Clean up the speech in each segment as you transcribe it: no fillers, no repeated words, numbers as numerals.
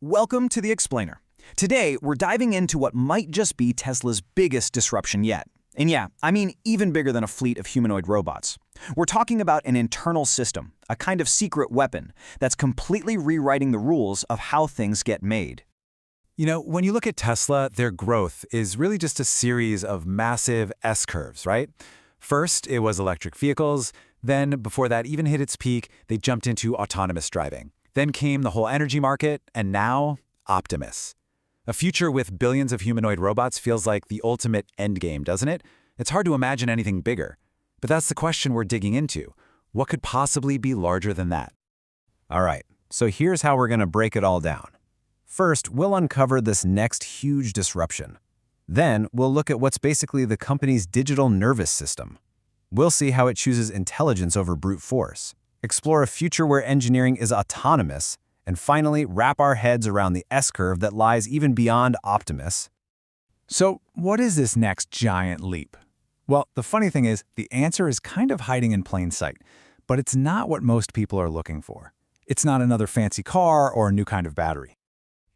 Welcome to The Explainer. Today, we're diving into what might just be Tesla's biggest disruption yet. And yeah, I mean even bigger than a fleet of humanoid robots. We're talking about an internal system, a kind of secret weapon, that's completely rewriting the rules of how things get made. When you look at Tesla, their growth is really just a series of massive S-curves, right? First, it was electric vehicles. Then, before that even hit its peak, they jumped into autonomous driving. Then came the whole energy market, and now, Optimus. A future with billions of humanoid robots feels like the ultimate endgame, doesn't it? It's hard to imagine anything bigger. But that's the question we're digging into. What could possibly be larger than that? All right, so here's how we're going to break it all down. First, we'll uncover this next huge disruption. Then, we'll look at what's basically the company's digital nervous system. We'll see how it chooses intelligence over brute force, explore a future where engineering is autonomous, and finally wrap our heads around the S-curve that lies even beyond Optimus. So, what is this next giant leap? Well, the funny thing is, the answer is kind of hiding in plain sight, but it's not what most people are looking for. It's not another fancy car or a new kind of battery.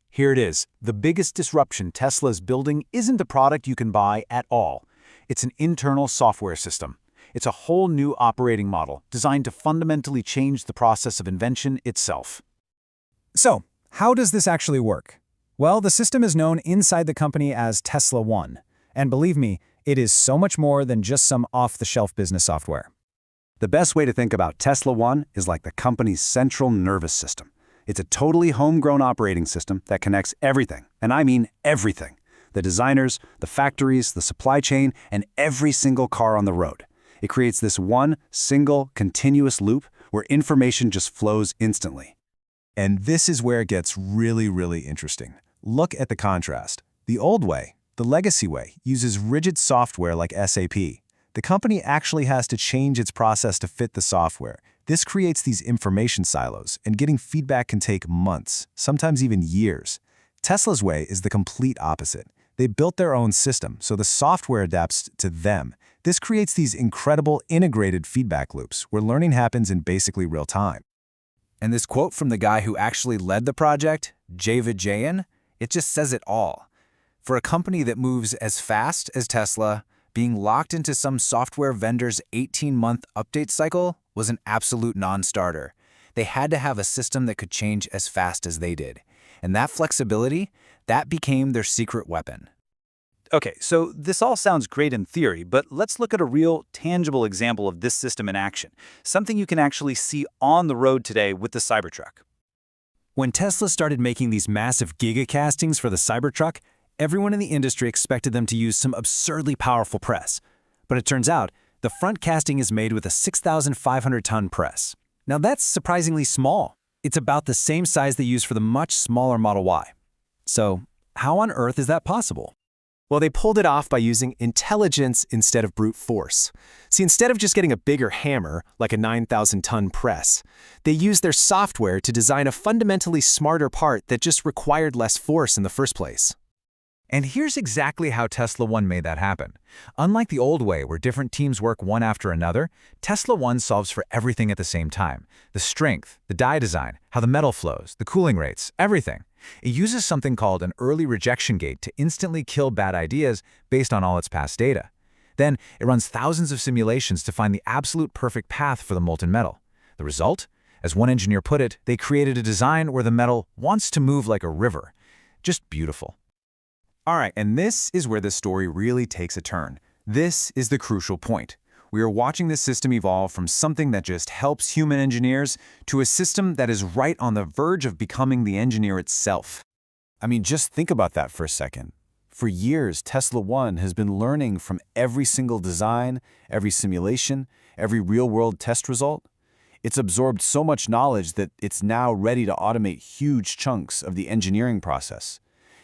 Here it is. The biggest disruption Tesla's building isn't a product you can buy at all. It's an internal software system. It's a whole new operating model designed to fundamentally change the process of invention itself. So, how does this actually work? Well, the system is known inside the company as Tesla One. And believe me, it is so much more than just some off-the-shelf business software. The best way to think about Tesla One is like the company's central nervous system. It's a totally homegrown operating system that connects everything, and I mean everything. The designers, the factories, the supply chain, and every single car on the road. It creates this one, single, continuous loop where information just flows instantly. And this is where it gets really interesting. Look at the contrast. The old way, the legacy way, uses rigid software like SAP. The company actually has to change its process to fit the software. This creates these information silos, and getting feedback can take months, sometimes even years. Tesla's way is the complete opposite. They built their own system, so the software adapts to them. This creates these incredible integrated feedback loops where learning happens in basically real time. And this quote from the guy who actually led the project, Jay Vijayan, it just says it all. For a company that moves as fast as Tesla, being locked into some software vendor's 18-month update cycle was an absolute non-starter. They had to have a system that could change as fast as they did. And that flexibility, that became their secret weapon. Okay, so this all sounds great in theory, but let's look at a real, tangible example of this system in action. Something you can actually see on the road today with the Cybertruck. When Tesla started making these massive gigacastings for the Cybertruck, everyone in the industry expected them to use some absurdly powerful press. But it turns out, the front casting is made with a 6,500-ton press. Now that's surprisingly small. It's about the same size they use for the much smaller Model Y. So, how on earth is that possible? Well, they pulled it off by using intelligence instead of brute force. See, instead of just getting a bigger hammer, like a 9,000-ton press, they used their software to design a fundamentally smarter part that just required less force in the first place. And here's exactly how Tesla One made that happen. Unlike the old way where different teams work one after another, Tesla One solves for everything at the same time. The strength, the die design, how the metal flows, the cooling rates, everything. It uses something called an early rejection gate to instantly kill bad ideas based on all its past data. Then, it runs thousands of simulations to find the absolute perfect path for the molten metal. The result? As one engineer put it, they created a design where the metal wants to move like a river. Just beautiful. All right, and this is where the story really takes a turn. This is the crucial point. We are watching this system evolve from something that just helps human engineers to a system that is right on the verge of becoming the engineer itself. I mean, just think about that for a second. For years, Tesla One has been learning from every single design, every simulation, every real-world test result. It's absorbed so much knowledge that it's now ready to automate huge chunks of the engineering process.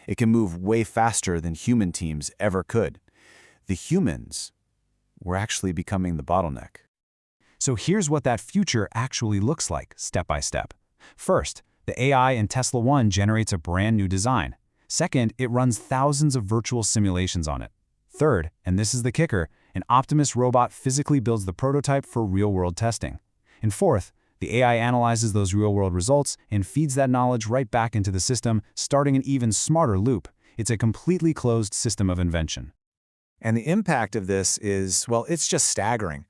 It can move way faster than human teams ever could. The humans were actually becoming the bottleneck. So here's what that future actually looks like, step by step. First, the AI in Tesla One generates a brand new design. Second, it runs thousands of virtual simulations on it. Third, and this is the kicker, an Optimus robot physically builds the prototype for real-world testing. And fourth, The AI analyzes those real-world results and feeds that knowledge right back into the system, starting an even smarter loop. It's a completely closed system of invention. And the impact of this is, well, it's just staggering.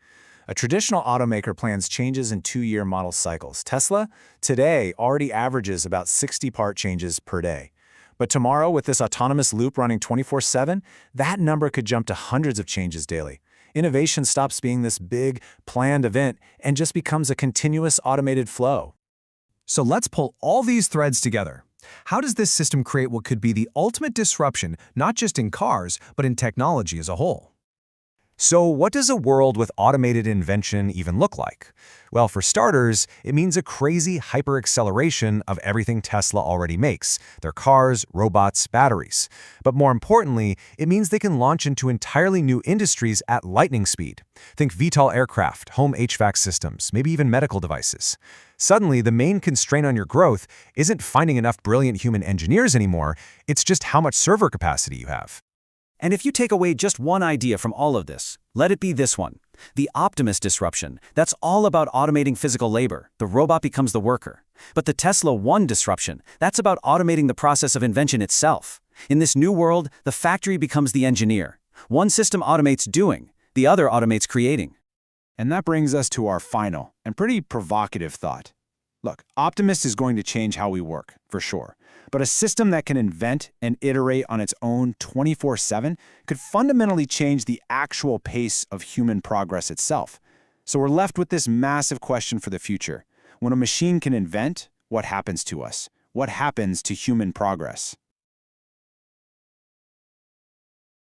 A traditional automaker plans changes in 2-year model cycles. Tesla, today, already averages about 60 part changes per day. But tomorrow, with this autonomous loop running 24/7, that number could jump to hundreds of changes daily. Innovation stops being this big, planned event and just becomes a continuous automated flow. So let's pull all these threads together. How does this system create what could be the ultimate disruption, not just in cars, but in technology as a whole? So what does a world with automated invention even look like? Well, for starters, it means a crazy hyper-acceleration of everything Tesla already makes, their cars, robots, batteries. But more importantly, it means they can launch into entirely new industries at lightning speed. Think VTOL aircraft, home HVAC systems, maybe even medical devices. Suddenly, the main constraint on your growth isn't finding enough brilliant human engineers anymore, it's just how much server capacity you have. And if you take away just one idea from all of this, let it be this one. The Optimus disruption, that's all about automating physical labor. The robot becomes the worker. But the Tesla One disruption, that's about automating the process of invention itself. In this new world, the factory becomes the engineer. One system automates doing, the other automates creating. And that brings us to our final and pretty provocative thought. Look, Optimus is going to change how we work, for sure. But a system that can invent and iterate on its own 24/7 could fundamentally change the actual pace of human progress itself. So we're left with this massive question for the future. When a machine can invent, what happens to us? What happens to human progress?